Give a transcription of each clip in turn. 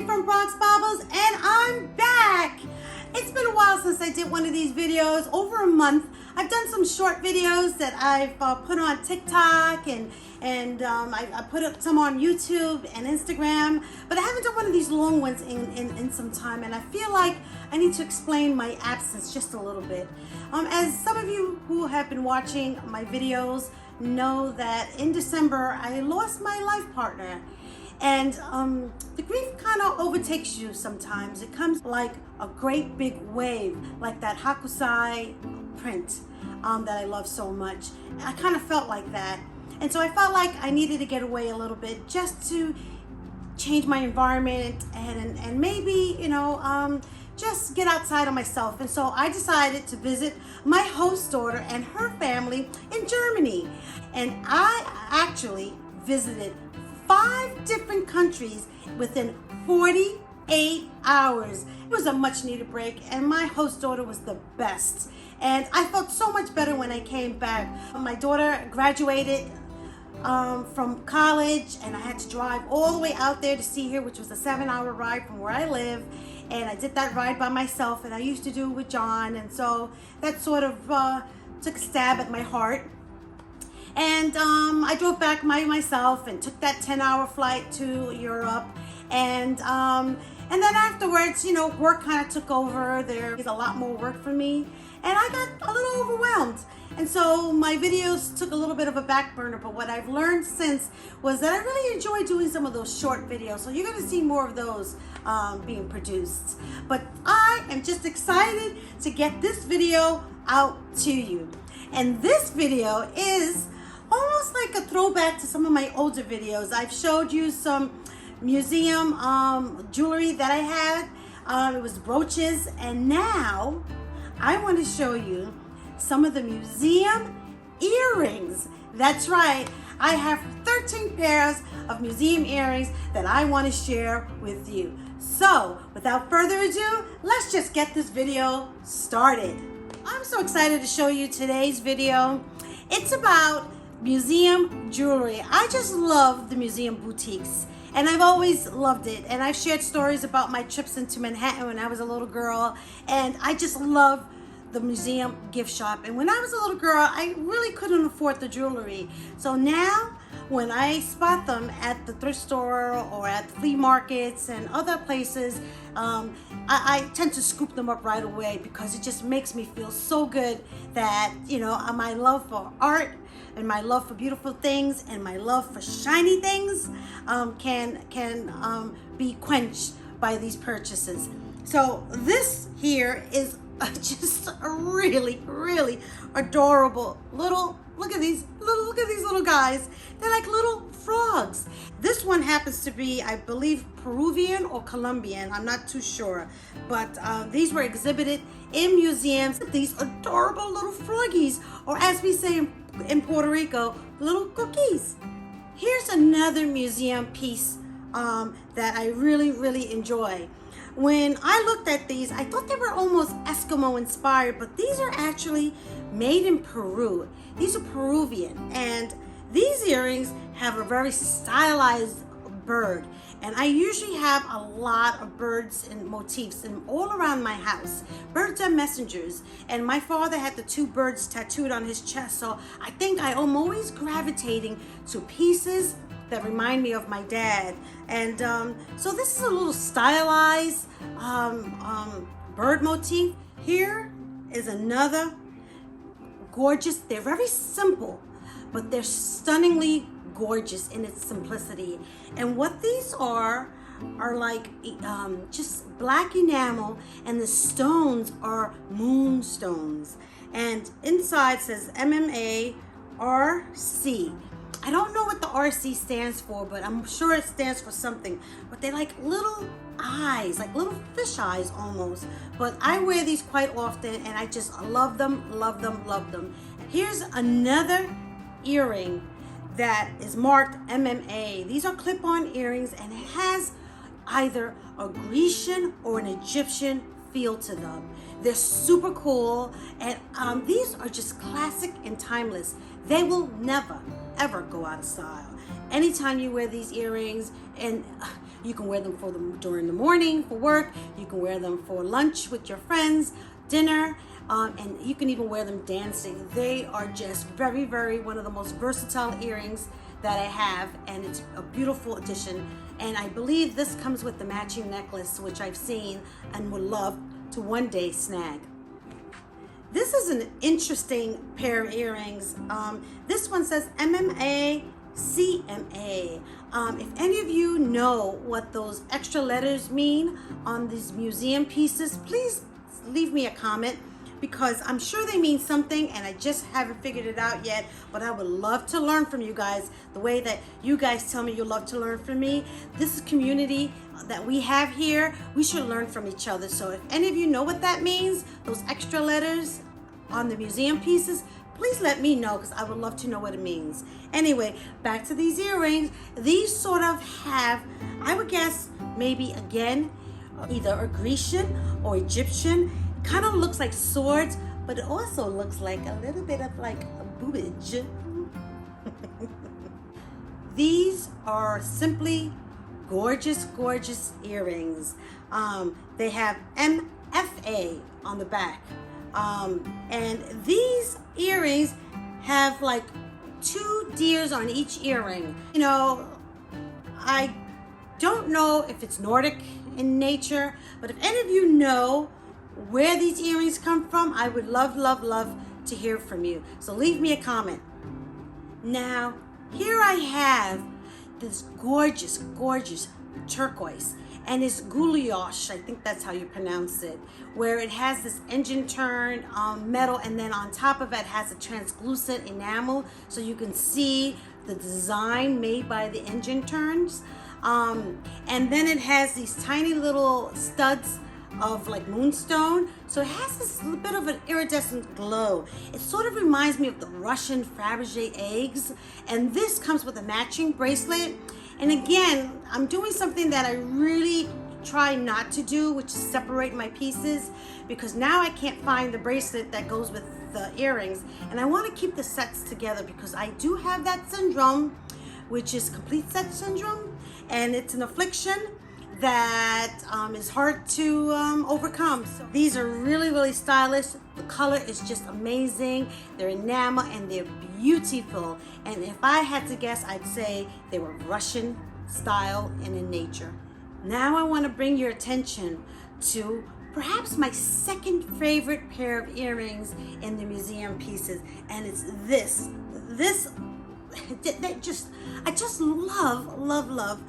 from Bronx Baubles, and I'm back. It's been a while since I did one of these videos, over a month. I've done some short videos that I've put on TikTok and I put up some on YouTube and Instagram, but I haven't done one of these long ones in some time, and I feel like I need to explain my absence just a little bit. As some of you who have been watching my videos know that in December I lost my life partner. And the grief kind of overtakes you sometimes. It comes like a great big wave, like that Hakusai print that I love so much. I kind of felt like that. And so I felt like I needed to get away a little bit just to change my environment and maybe, just get outside of myself. And so I decided to visit my host daughter and her family in Germany. And I actually visited 5 different countries within 48 hours. It was a much needed break, and my host daughter was the best. And I felt so much better when I came back. My daughter graduated from college, and I had to drive all the way out there to see her, which was a 7-hour ride from where I live. And I did that ride by myself, and I used to do it with John, and so that sort of took a stab at my heart. And I drove back myself and took that 10-hour flight to Europe. And then afterwards, work kind of took over. There was a lot more work for me. And I got a little overwhelmed. And so my videos took a little bit of a back burner. But what I've learned since was that I really enjoy doing some of those short videos. So you're going to see more of those being produced. But I am just excited to get this video out to you. And this video is almost like a throwback to some of my older videos. I've showed you some museum jewelry that I had. It was brooches, and now I want to show you some of the museum earrings. That's right, I have 13 pairs of museum earrings that I want to share with you. So without further ado, let's just get this video started. I'm so excited to show you today's video. It's about museum jewelry. I just love the museum boutiques, and I've always loved it. And I've shared stories about my trips into Manhattan when I was a little girl, and I just love the museum gift shop. And when I was a little girl, I really couldn't afford the jewelry. So now when I spot them at the thrift store or at flea markets and other places, I tend to scoop them up right away, because it just makes me feel so good that, my love for art and my love for beautiful things and my love for shiny things can be quenched by these purchases. So this here is just a really, really adorable little, look at these little guys. They're like little frogs. This one happens to be, I believe, Peruvian or Colombian. I'm not too sure. But these were exhibited in museums. These adorable little froggies, or as we say in Puerto Rico, little cookies. Here's another museum piece that I really, really enjoy. When I looked at these, I thought they were almost Eskimo inspired, but these are actually made in Peru. These are Peruvian, and these earrings have a very stylized bird. And I usually have a lot of birds and motifs all around my house. Birds are messengers, and my father had the 2 birds tattooed on his chest, so I think I am always gravitating to pieces that remind me of my dad. And so this is a little stylized bird motif. Here is another gorgeous. They're very simple, but they're stunningly gorgeous in its simplicity. And what these are like just black enamel, and the stones are moonstones. And inside says MMA RC. I don't know what the RC stands for, but I'm sure it stands for something. But they're like little eyes, like little fish eyes almost. But I wear these quite often, and I just love them, love them, love them. Here's another earring that is marked MMA. These are clip-on earrings, and it has either a Grecian or an Egyptian feel to them. They're super cool, and these are just classic and timeless. They will never, ever go out of style. Anytime you wear these earrings, and You can wear them during the morning for work. You can wear them for lunch with your friends, dinner, and you can even wear them dancing. They are just very, very one of the most versatile earrings that I have, and it's a beautiful addition. And I believe this comes with the matching necklace, which I've seen and would love to one day snag. This is an interesting pair of earrings. This one says MMA, CMA. If any of you know what those extra letters mean on these museum pieces, please leave me a comment, because I'm sure they mean something and I just haven't figured it out yet. But I would love to learn from you guys the way that you guys tell me you love to learn from me. This is community that we have here. We should learn from each other. So if any of you know what that means, those extra letters on the museum pieces, please let me know, because I would love to know what it means. Anyway, back to these earrings. These sort of have, I would guess, maybe again, either a Grecian or Egyptian. Kind of looks like swords, but it also looks like a little bit of like a boobage. These are simply gorgeous, gorgeous earrings. They have MFA on the back. And these earrings have like 2 deers on each earring. You know, I don't know if it's Nordic in nature, but if any of you know where these earrings come from, I would love, love, love to hear from you. So leave me a comment. Now, here I have this gorgeous, gorgeous turquoise, and it's gouache, I think that's how you pronounce it, where it has this engine turn metal, and then on top of it has a translucent enamel, so you can see the design made by the engine turns. And then it has these tiny little studs of like moonstone, so it has this little bit of an iridescent glow. It sort of reminds me of the Russian Fabergé eggs, and this comes with a matching bracelet. And again, I'm doing something that I really try not to do, which is separate my pieces, because now I can't find the bracelet that goes with the earrings, and I want to keep the sets together because I do have that syndrome, which is complete set syndrome, and it's an affliction that is hard to overcome. So these are really, really stylish. The color is just amazing. They're enamel and they're beautiful. And if I had to guess, I'd say they were Russian style and in nature. Now I want to bring your attention to perhaps my second favorite pair of earrings in the museum pieces, and it's this. I just love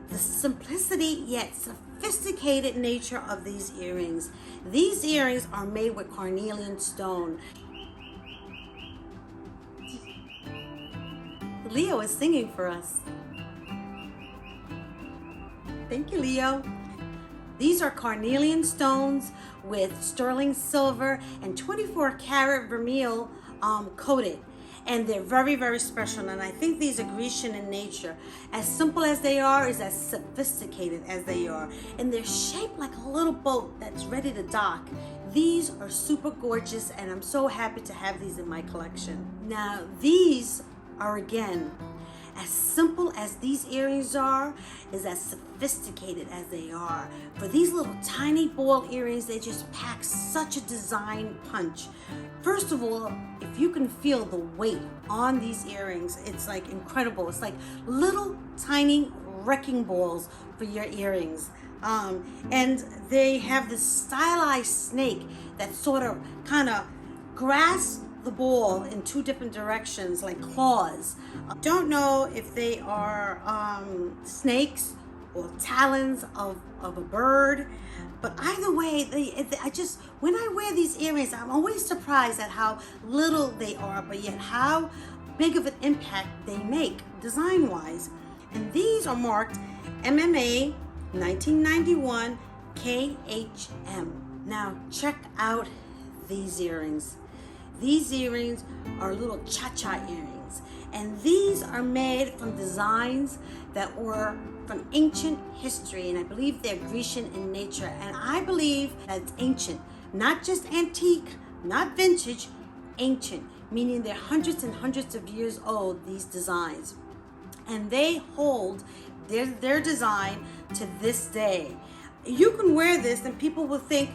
the simplicity yet sophisticated nature of these earrings. These earrings are made with carnelian stone. Leo is singing for us. Thank you, Leo. These are carnelian stones with sterling silver and 24 karat vermeil coated. And they're very, very special. And I think these are Grecian in nature. As simple as they are is as sophisticated as they are. And they're shaped like a little boat that's ready to dock. These are super gorgeous, and I'm so happy to have these in my collection. Now, these are, again, as simple as these earrings are, is as sophisticated as they are. For these little tiny ball earrings, they just pack such a design punch. First of all, if you can feel the weight on these earrings, it's like incredible. It's like little tiny wrecking balls for your earrings. And they have this stylized snake that sort of kind of grasps the ball in 2 different directions, like claws. Don't know if they are snakes or talons of a bird, but either way, when I wear these earrings, I'm always surprised at how little they are, but yet how big of an impact they make design-wise. And these are marked MMA 1991 KHM. Now check out these earrings. These earrings are little cha-cha earrings, and these are made from designs that were from ancient history, and I believe they're Grecian in nature, and I believe that's ancient, not just antique, not vintage, ancient, meaning they're hundreds and hundreds of years old, these designs. And they hold their design to this day. You can wear this and people will think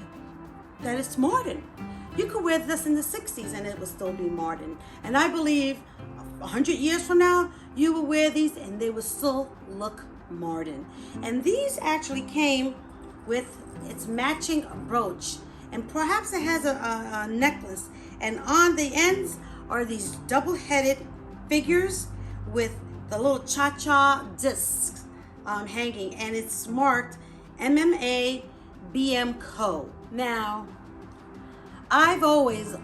that it's modern. You could wear this in the 60s and it would still be modern. And I believe 100 years from now, you will wear these and they will still look modern. And these actually came with its matching brooch. And perhaps it has a necklace. And on the ends are these double-headed figures with the little cha-cha discs hanging. And it's marked MMA BM Co. Now, I've always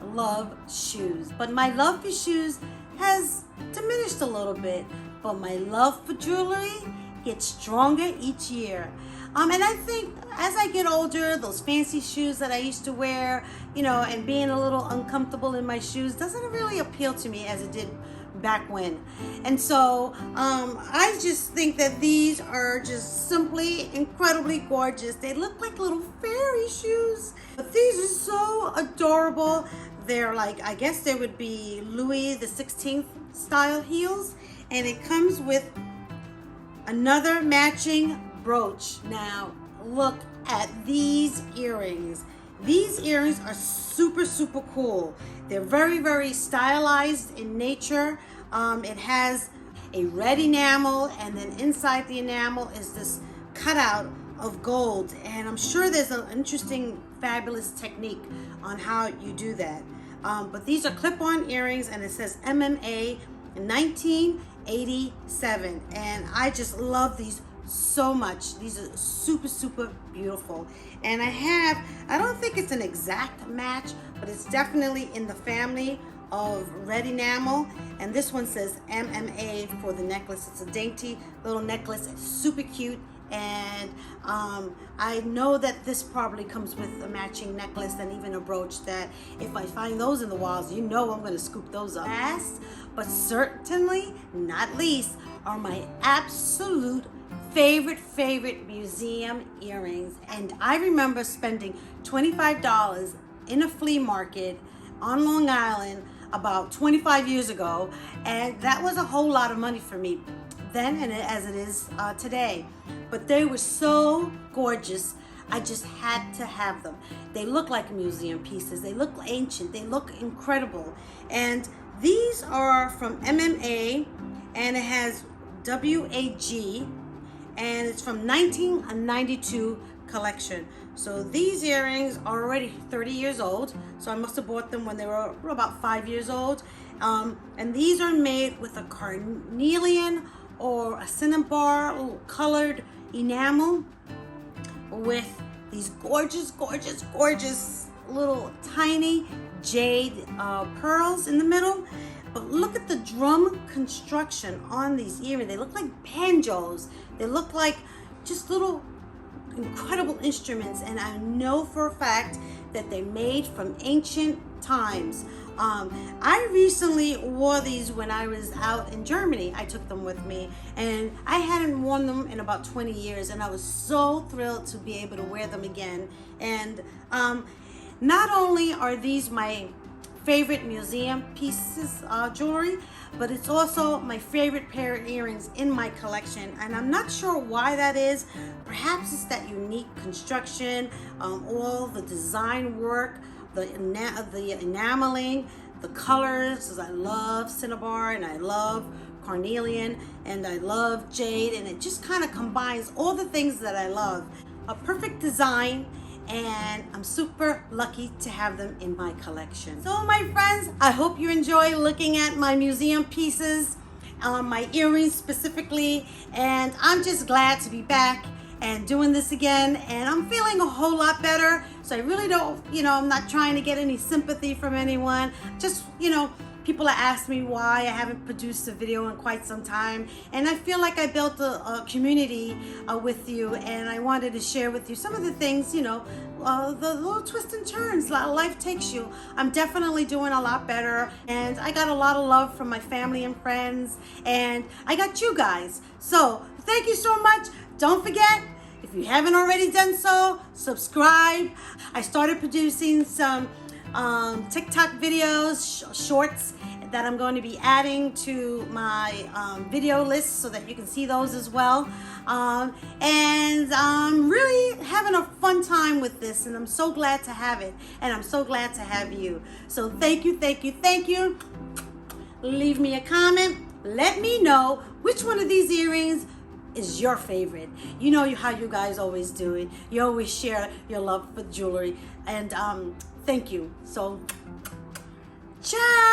loved shoes, but my love for shoes has diminished a little bit, but my love for jewelry gets stronger each year. And I think as I get older, those fancy shoes that I used to wear, and being a little uncomfortable in my shoes doesn't really appeal to me as it did back when. And so I just think that these are just simply incredibly gorgeous. They look like little fairy shoes, but these are so adorable. They're like, I guess they would be Louis the 16th style heels, and it comes with another matching brooch. Now look at these earrings. These earrings are super cool. They're very stylized in nature. It has a red enamel, and then inside the enamel is this cutout of gold. And I'm sure there's an interesting, fabulous technique on how you do that. But these are clip-on earrings, and it says MMA 1987. And I just love these so much. These are super beautiful. And I don't think it's an exact match, but it's definitely in the family of red enamel. And this one says MMA for the necklace. It's a dainty little necklace. It's super cute. And I know that this probably comes with a matching necklace and even a brooch that if I find those in the walls, I'm going to scoop those up. Last, but certainly not least, are my absolute favorite museum earrings. And I remember spending $25 in a flea market on Long Island about 25 years ago, and that was a whole lot of money for me then, and as it is today. But they were so gorgeous, I just had to have them. They look like museum pieces. They look ancient. They look incredible. And these are from MMA, and it has WAG, and it's from 1992 collection. So these earrings are already 30 years old. So I must have bought them when they were about 5 years old. And these are made with a carnelian or a cinnabar colored enamel with these gorgeous little tiny jade pearls in the middle. But look at the drum construction on these earrings. They look like banjos. They look like just little incredible instruments, and I know for a fact that they're made from ancient times. I recently wore these when I was out in Germany. I took them with me, and I hadn't worn them in about 20 years, and I was so thrilled to be able to wear them again. And not only are these my favorite museum pieces, jewelry, but it's also my favorite pair of earrings in my collection, and I'm not sure why that is. Perhaps it's that unique construction, all the design work, the enameling, the colors, because I love cinnabar and I love carnelian and I love jade, and it just kind of combines all the things that I love. A perfect design, and I'm super lucky to have them in my collection. So my friends, I hope you enjoy looking at my museum pieces, my earrings specifically, and I'm just glad to be back and doing this again, and I'm feeling a whole lot better. So I really don't, I'm not trying to get any sympathy from anyone. Just, people have asked me why I haven't produced a video in quite some time, and I feel like I built a community with you, and I wanted to share with you some of the things, the little twists and turns life takes you. I'm definitely doing a lot better, and I got a lot of love from my family and friends, and I got you guys. So thank you so much. Don't forget, if you haven't already done so, subscribe. I started producing some TikTok videos, shorts that I'm going to be adding to my video list so that you can see those as well. And I'm really having a fun time with this, and I'm so glad to have it, and I'm so glad to have you. So thank you, thank you, thank you. Leave me a comment. Let me know which one of these earrings is your favorite. You know how you guys always do it. You always share your love for jewelry. And thank you. So, ciao.